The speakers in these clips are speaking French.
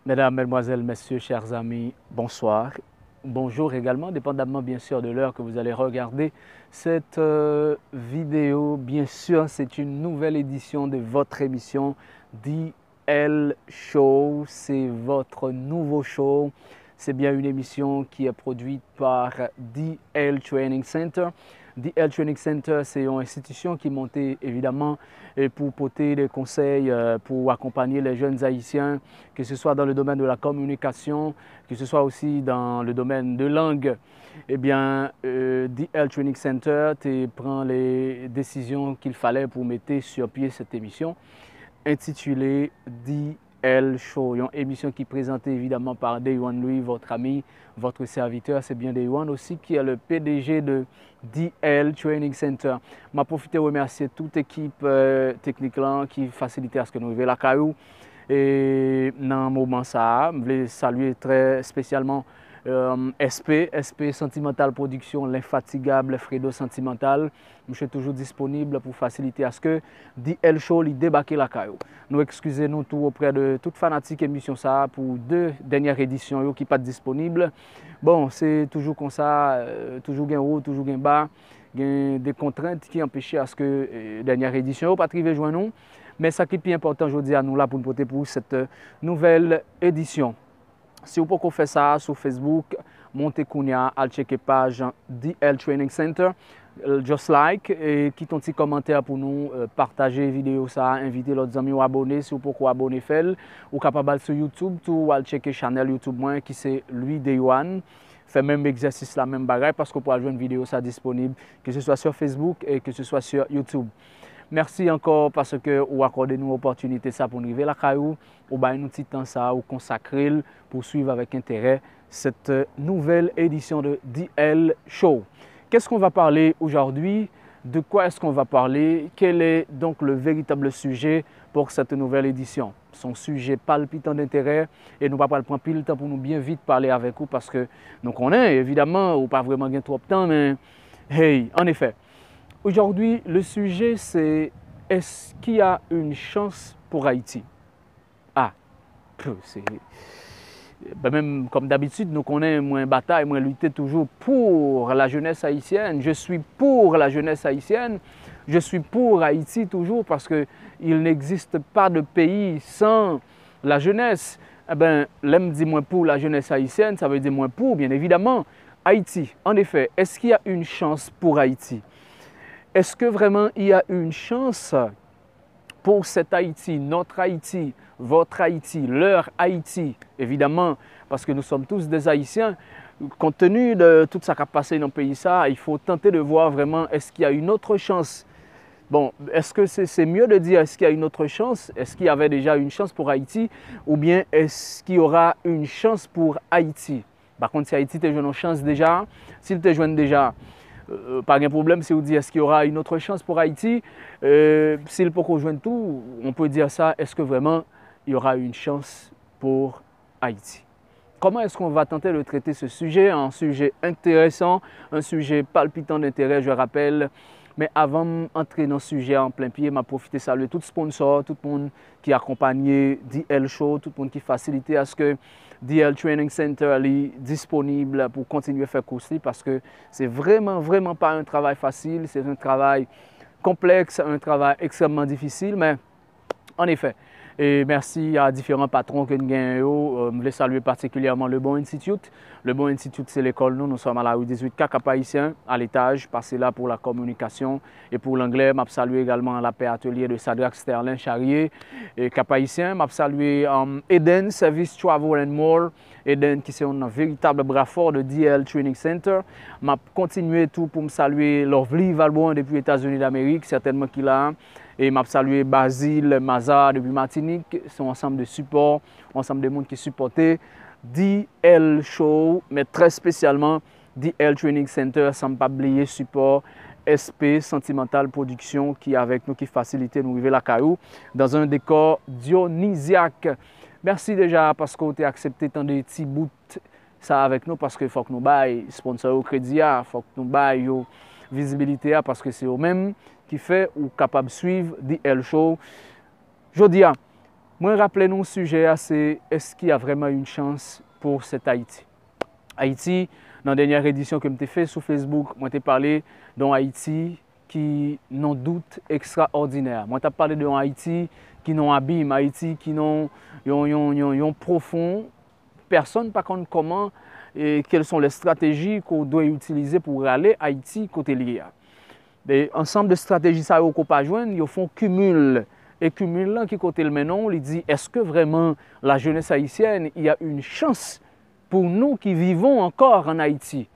Mesdames, Mesdemoiselles, Messieurs, chers amis, bonsoir. Bonjour également, dépendamment bien sûr de l'heure que vous allez regarder cette vidéo. Bien sûr, c'est une nouvelle édition de votre émission DL Show. C'est votre nouveau show. C'est bien une émission qui est produite par DL Training Center. DL Training Center, c'est une institution qui est montée évidemment pour porter des conseils, pour accompagner les jeunes haïtiens, que ce soit dans le domaine de la communication, que ce soit aussi dans le domaine de langue. Eh bien, DL Training Center prend les décisions qu'il fallait pour mettre sur pied cette émission intitulée DL Show, une émission qui est présentée évidemment par Daywan Louis, votre ami, votre serviteur. C'est bien Daywan aussi qui est le PDG de DL Training Center. Je profite de remercier toute l'équipe technique là, qui facilite à ce que nous arrivions à la caillou. Et dans ce moment, je voulais saluer très spécialement SP Sentimental Production, l'infatigable Fredo Sentimental. Je suis toujours disponible pour faciliter à ce que DL Show débarque la caillou. Nous excusez-nous tout auprès de toute fanatique émission ça pour deux dernières éditions qui ne sont pas disponibles. Bon, c'est toujours comme ça, toujours gain haut, toujours gain bas. Il y a des contraintes qui empêchent à ce que dernière édition pas arriver joindre nous. Mais ce qui est plus important aujourd'hui à nous là pour nous porter pour cette nouvelle édition. Si vous pouvez faire ça sur Facebook, montez Kounia, allez checker page DL Training Center, just like, et quittez un petit commentaire pour nous, partager la vidéo, ça, inviter l'autre amis à abonner si vous pouvez abonner, ou capable sur YouTube, tout, allez checker channel YouTube moi qui c'est lui Daywan. Fait même exercice la même bagaille parce que pour jouer une vidéo ça disponible, que ce soit sur Facebook et que ce soit sur YouTube. Merci encore parce que vous accordez nous l'opportunité ça pour nous arriver à la caillou, ou bien nous petit temps ça ou consacrer pour suivre avec intérêt cette nouvelle édition de DL Show. Qu'est-ce qu'on va parler aujourd'hui? De quoi est-ce qu'on va parler? Quel est donc le véritable sujet pour cette nouvelle édition? Son sujet palpitant d'intérêt et nous ne va pas prendre plus le temps pour nous bien vite parler avec vous parce que nous connaissons évidemment ou pas vraiment bien trop de temps, mais hey, en effet. Aujourd'hui, le sujet, c'est est-ce qu'il y a une chance pour Haïti? Ah, c'est... Ben même comme d'habitude, nous connaissons moins bataille, moins lutter toujours pour la jeunesse haïtienne. Je suis pour la jeunesse haïtienne. Je suis pour Haïti toujours parce qu'il n'existe pas de pays sans la jeunesse. Eh bien, l'aime dit moins pour la jeunesse haïtienne, ça veut dire moins pour, bien évidemment, Haïti. En effet, est-ce qu'il y a une chance pour Haïti? Est-ce que vraiment il y a une chance pour cet Haïti, notre Haïti, votre Haïti, leur Haïti, évidemment, parce que nous sommes tous des Haïtiens, compte tenu de tout ça qui a passé dans le pays, il faut tenter de voir vraiment est-ce qu'il y a une autre chance. Bon, est-ce que c'est mieux de dire est-ce qu'il y a une autre chance? Est-ce qu'il y avait déjà une chance pour Haïti? Ou bien est-ce qu'il y aura une chance pour Haïti? Par contre, si Haïti te joue une chance déjà, s'il te joue déjà, pas de problème si vous dites est-ce qu'il y aura une autre chance pour Haïti. S'il peut rejoindre tout, on peut dire ça, est-ce que vraiment il y aura une chance pour Haïti? Comment est-ce qu'on va tenter de traiter ce sujet? Un sujet intéressant, un sujet palpitant d'intérêt, je rappelle. Mais avant d'entrer dans le sujet en plein pied, je profite de saluer tout sponsor, tout le monde qui accompagne DL Show, tout le monde qui facilite à ce que DL Training Center est disponible pour continuer à faire course parce que c'est vraiment pas un travail facile, c'est un travail complexe, un travail extrêmement difficile, mais en effet. Et merci à différents patrons que nous avons. Je voulais saluer particulièrement Le Bon Institute. Le Bon Institute, c'est l'école. Nous sommes à la rue 18 Cap-Haïtien, à l'étage. Passez là pour la communication et pour l'anglais. Je salue également la paix atelier de Sadrach Sterling Charrier et Cap-Haïtien. Je salue Eden Service Travel and More. Eden qui est un véritable bras fort de DL Training Center. Je continue tout pour me saluer Lovely Valbon depuis les États-Unis d'Amérique, certainement qu'il a. Et je salue Basile, Maza depuis Martinique. C'est un ensemble de support, ensemble de monde qui supportent DL Show, mais très spécialement DL Training Center, sans pas oublier support SP Sentimental Production qui est avec nous, qui facilite nous arriver la caillou dans un décor dionysiaque. Merci déjà parce que vous avez accepté tant de petits bouts ça avec nous parce qu'il faut que nous baillons sponsor au crédit, il faut que nous baillons visibilité parce que c'est eux-mêmes qui fait ou capable de suivre DL Show. Je dis, Moi, rappelez nous le sujet, c'est est-ce qu'il y a vraiment une chance pour cet Haïti? Haïti, dans la dernière édition que je fait sur Facebook, moi j'ai parlé d'un Haïti qui n'en doute extraordinaire. Moi j'ai parlé d'un Haïti qui n'en abîme, Haïti qui n'en profond. Personne ne sait comment et quelles sont les stratégies qu'on doit utiliser pour aller à Haïti côté lié. Ensemble de stratégies ça qu'on pas joindre, ils font cumul. Et cumul là qui côté le maintenant, il dit est-ce que vraiment la jeunesse haïtienne, il y a une chance pour nous qui vivons encore en Haïti?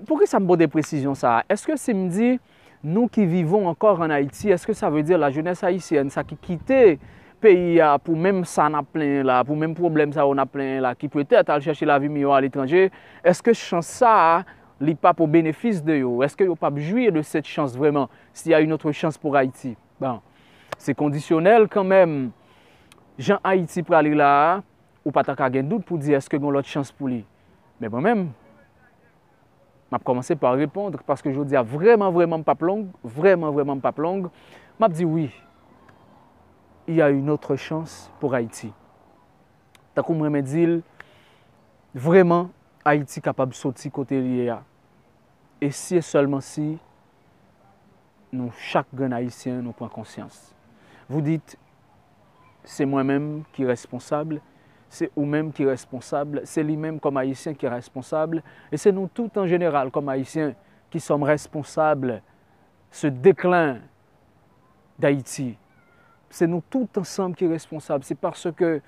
Pourquoi ça me donne des précisions ça? Est-ce que c'est me dire nous qui vivons encore en Haïti, est-ce que ça veut dire la jeunesse haïtienne, ça qui quittait pays pour même ça on a plein là, pour même problème ça on a plein là, qui peut-être aller chercher la vie meilleure à l'étranger, est-ce que chance ça n'est pas pour bénéfice de eux? Est-ce que vous pas jouir de cette chance vraiment s'il y a une autre chance pour Haïti? Bon, c'est conditionnel quand même. Jean Haïti pour aller là, ou pas tant de doute pour dire est-ce que vous avez l'autre chance pour lui. Mais moi-même, je vais commencer par répondre parce que je dis vraiment pas longue, vraiment pas longue. Je dis oui, il y a une autre chance pour Haïti. Tant que je me dis, vraiment, Haïti est capable de sortir côté lié. Et si et seulement si, nous, chaque grand Haïtien, nous prend conscience. Vous dites, c'est moi-même qui est responsable, c'est vous-même qui est responsable, c'est lui-même comme Haïtien qui est responsable, et c'est nous tous en général comme Haïtiens qui sommes responsables de ce déclin d'Haïti. C'est nous tous ensemble qui sommes responsables. C'est parce que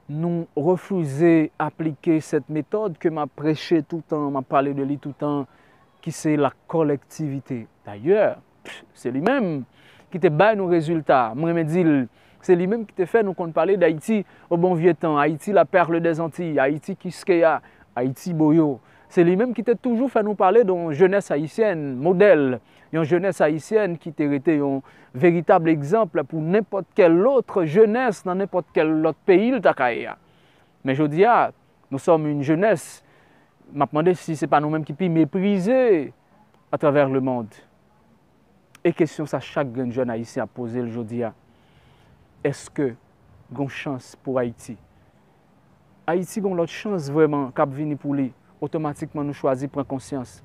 nous refusons d'appliquer cette méthode que m'a prêché tout le temps, m'a parlé de lui tout le temps, qui c'est la collectivité. D'ailleurs, c'est lui-même qui te bat nos résultats. Moi, je me dis, c'est lui-même qui te fait nous parler d'Haïti au bon vieux temps. Haïti, la perle des Antilles. Haïti, Kiskeya. Haïti, Boyo. C'est lui-même qui t'a toujours fait nous parler d'une jeunesse haïtienne, modèle. Une jeunesse haïtienne qui t'a été un véritable exemple pour n'importe quelle autre jeunesse dans n'importe quel autre pays. Mais je dis, nous sommes une jeunesse. Je me demande si ce n'est pas nous-mêmes qui peut mépriser à travers le monde. Et question ça, chaque jeune haïtien a posé le jeudi. Est-ce que il y a une chance pour Haïti? Haïti a l'autre chance vraiment cap venir pour lui. Automatiquement nous choisir prendre conscience.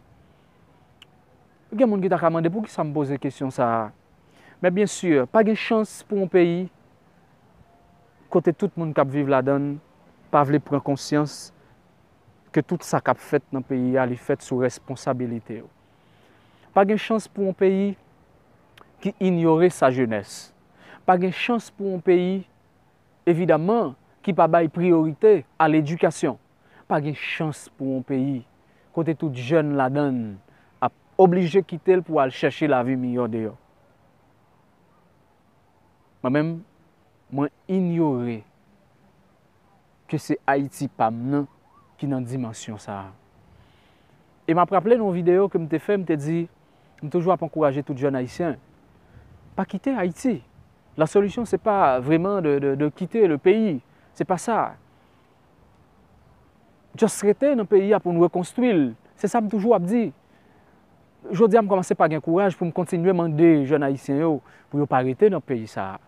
Il y a des gens qui t'a demandé pour qui ça me pose la question ça. Mais bien sûr, pas de chance pour un pays côté tout le monde qui vit là-dedans, pas veut prendre conscience que tout ça qu'a fait dans le pays est fait sous responsabilité. Pas de chance pour un pays qui ignore sa jeunesse. Pas de chance pour un pays, évidemment, qui n'a pas de priorité à l'éducation. Pas de chance pour un pays, côté tout jeune là-dedans, a obligé de quitter pour aller chercher la vie meilleure dehors. Moi-même, moi ignorer que c'est Haïti pas maintenant qui est dans la dimension ça. Et je me rappelé dans une vidéo que je t'ai fait, je t'ai dit, je toujours encourager tout jeune haïtien, pas quitter Haïti. La solution, ce n'est pas vraiment de quitter le pays. Ce n'est pas ça. Juste rester dans le pays pour nous reconstruire. C'est ça que je toujours dit. Je dis, je commence par avoir courage pour continuer à demander aux jeunes haïtiens pour ne pas arrêter dans le pays. Ça.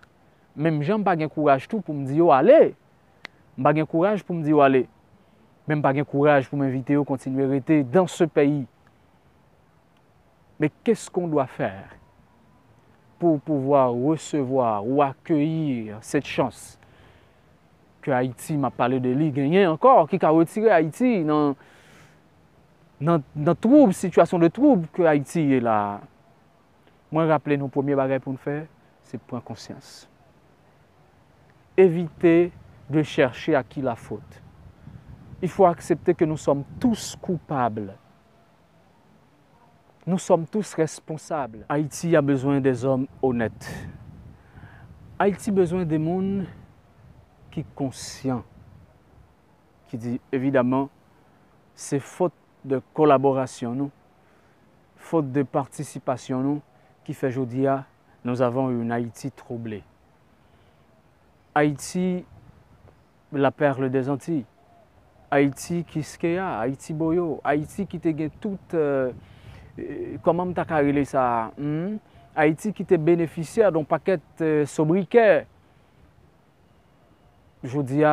Même je n'ai pas courage tout pour me dire, allez. Je n'ai pas courage pour me dire, allez. Même pas courage pour m'inviter à continuer à rester dans ce pays. Mais qu'est-ce qu'on doit faire pour pouvoir recevoir ou accueillir cette chance que Haïti m'a parlé de lui, gagné encore, qui a retiré Haïti dans trouble, situation de trouble que Haïti est là. Moi, rappelez nos premiers bagages pour nous faire, c'est prendre conscience. Éviter de chercher à qui la faute. Il faut accepter que nous sommes tous coupables. Nous sommes tous responsables. Haïti a besoin des hommes honnêtes. Haïti a besoin des gens qui sont conscients. Qui disent, évidemment, c'est faute de collaboration, nous, faute de participation, nous, qui fait aujourd'hui, nous avons une Haïti troublée. Haïti, la perle des Antilles. Haïti, Kiskeya, Haïti, Boyo. Haïti qui te gagne toute... comment tu as ça? Haïti qui te bénéficiaire d'un paquet sobriquet. je dis,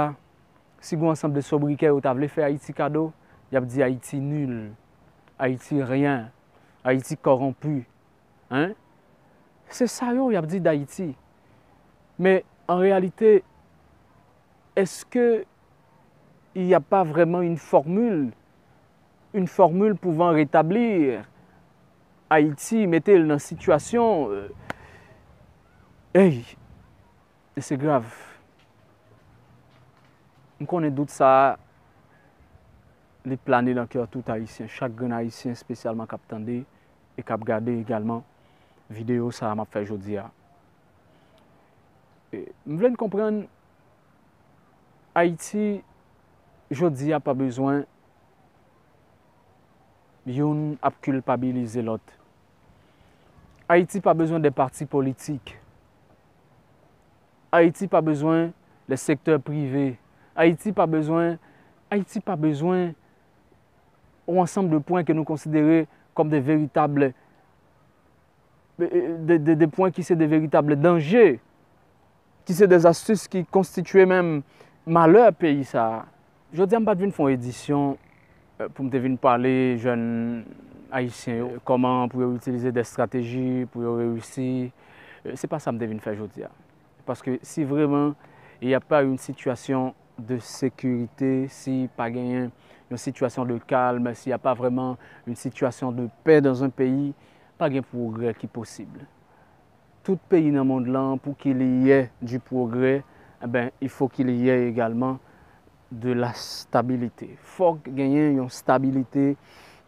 si vous ensemble de sobriquets, vous avez fait Haïti cadeau, il a dit Haïti nul, Haïti rien, Haïti corrompu. Hein? C'est ça, il a dit d'Haïti. Mais en réalité, est-ce qu'il n'y a pas vraiment une formule pouvant rétablir Haïti, mettez-le dans une situation. Hey, c'est grave. On connaît doute ça, les planer dans le cœur tout haïtien. Chaque grand haïtien spécialement qui a et qui a regardé également vidéo ça m'a fait aujourd'hui. Je voulais comprendre Haïti, aujourd'hui a pas besoin de culpabiliser l'autre. Haïti pas besoin des partis politiques. Haïti pas besoin des secteurs privés. Haïti pas besoin d'un ensemble de points que nous considérons comme des véritables des points qui sont des véritables dangers, qui sont des astuces qui constituent même malheur pays ça. Je dis, je ne vais pas venir faire une édition pour me venir parler jeunes haïtiens, comment pour utiliser des stratégies pour réussir. C'est pas ça que je vais faire aujourd'hui. Parce que si vraiment il n'y a pas une situation de sécurité, si pas une situation de calme, s'il n'y a pas vraiment une situation de paix dans un pays, pas de progrès qui est possible. Tout pays dans le monde là, pour qu'il y ait du progrès, eh bien, il faut qu'il y ait également de la stabilité. Il faut qu'il y ait une stabilité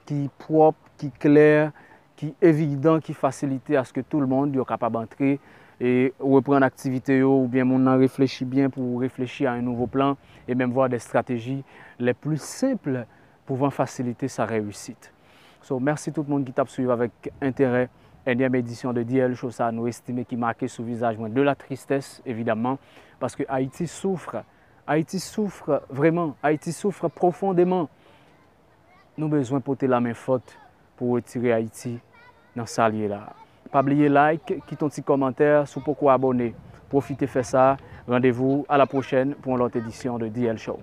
qui est propre, qui est claire, qui est évidente, qui facilite à ce que tout le monde soit capable d'entrer et reprendre l'activité ou bien on en réfléchit bien pour réfléchir à un nouveau plan et même voir des stratégies les plus simples pouvant faciliter sa réussite. So, merci tout le monde qui t'a suivi avec intérêt. Énième édition de DL Show, ça nous estimons qui marquait sous visage de la tristesse évidemment parce que Haïti souffre vraiment, Haïti souffre profondément. Nous avons besoin de porter la main forte pour retirer Haïti dans ce lieu-là. Pas oublier like, quitte un petit commentaire, si vous pouvez abonner. Profitez, faites ça. Rendez-vous à la prochaine pour une autre édition de DL Show.